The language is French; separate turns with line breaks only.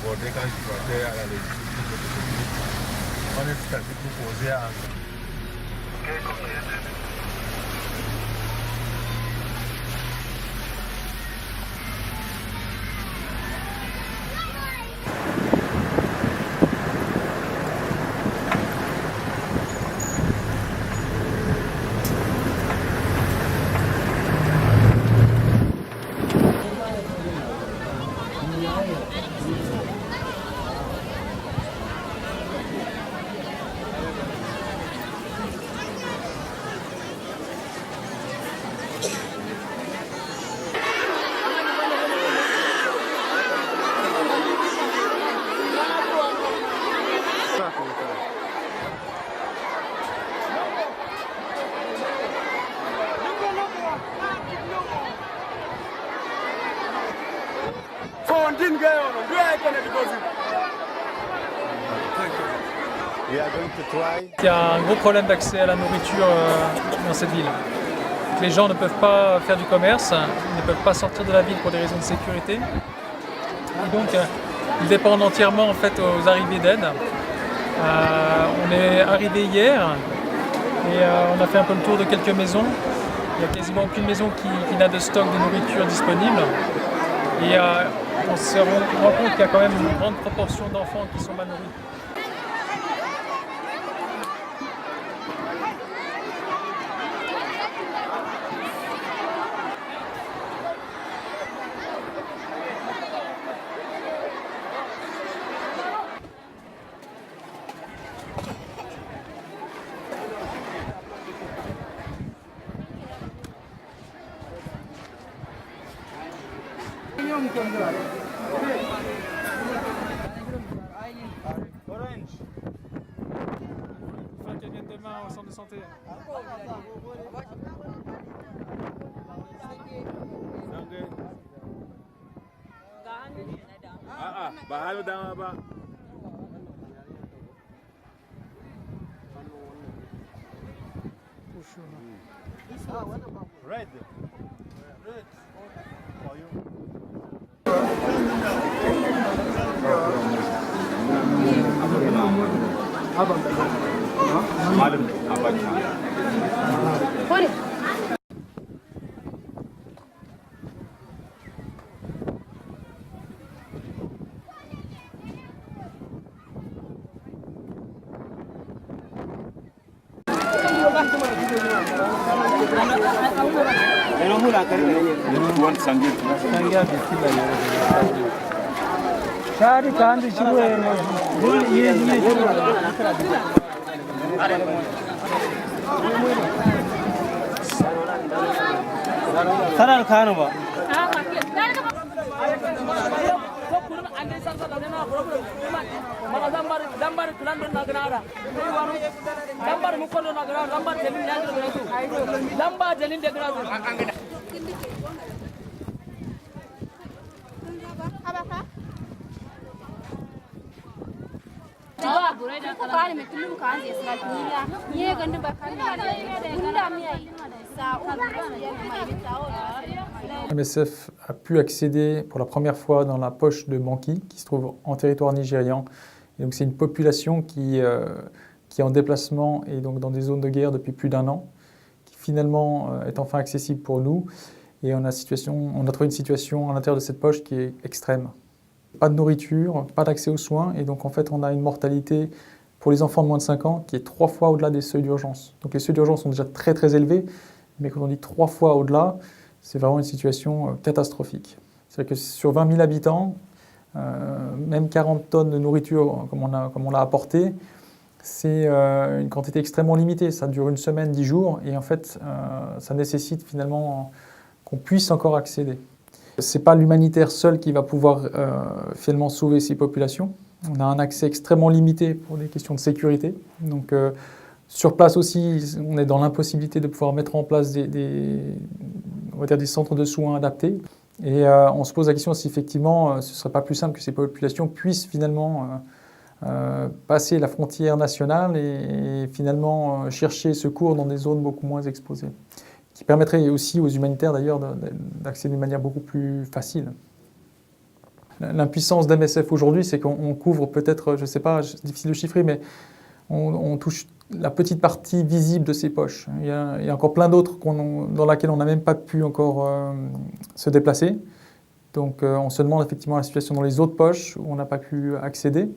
abordé quand je partais à la législature de République. On est tout à fait proposé à
Il y a un gros problème d'accès à la nourriture dans cette ville. Les gens ne peuvent pas faire du commerce, ils ne peuvent pas sortir de la ville pour des raisons de sécurité. Et donc, ils dépendent entièrement en fait, aux arrivées d'aide. On est arrivé hier et on a fait un peu le tour de quelques maisons. Il n'y a quasiment aucune maison qui n'a de stock de nourriture disponible. Et on se rend compte qu'il y a quand même une grande proportion d'enfants qui sont mal nourris.
Orange.
Il faut qu'elle vienne demain au centre de santé.
Bahal dama ba. Red. Red. For you.
Shari kandi chiwe Sarar Khanova.
MSF a pu accéder pour la première fois dans la poche de Banqui, qui se trouve en territoire nigérian. Et donc c'est une population qui est en déplacement et donc dans des zones de guerre depuis plus d'1 an, qui finalement est enfin accessible pour nous. Et on a trouvé une situation à l'intérieur de cette poche qui est extrême. Pas de nourriture, pas d'accès aux soins, et donc en fait on a une mortalité pour les enfants de moins de 5 ans qui est 3 fois au-delà des seuils d'urgence. Donc les seuils d'urgence sont déjà très très élevés, mais quand on dit 3 fois au-delà, c'est vraiment une situation catastrophique. C'est-à-dire que sur 20 000 habitants, même 40 tonnes de nourriture comme on l'a apporté, c'est une quantité extrêmement limitée. Ça dure une semaine, 10 jours, et en fait ça nécessite finalement qu'on puisse encore accéder. Ce n'est pas l'humanitaire seul qui va pouvoir finalement sauver ces populations. On a un accès extrêmement limité pour des questions de sécurité. Donc, sur place aussi, on est dans l'impossibilité de pouvoir mettre en place on va dire des centres de soins adaptés. Et on se pose la question si effectivement ce ne serait pas plus simple que ces populations puissent finalement passer la frontière nationale et finalement chercher secours dans des zones beaucoup moins exposées, qui permettrait aussi aux humanitaires d'ailleurs d'accéder d'une manière beaucoup plus facile. L'impuissance d'MSF aujourd'hui, c'est qu'on couvre peut-être, je ne sais pas, c'est difficile de chiffrer, mais on touche la petite partie visible de ces poches. Il y a encore plein d'autres dans lesquelles on n'a même pas pu encore se déplacer. Donc on se demande effectivement la situation dans les autres poches où on n'a pas pu accéder.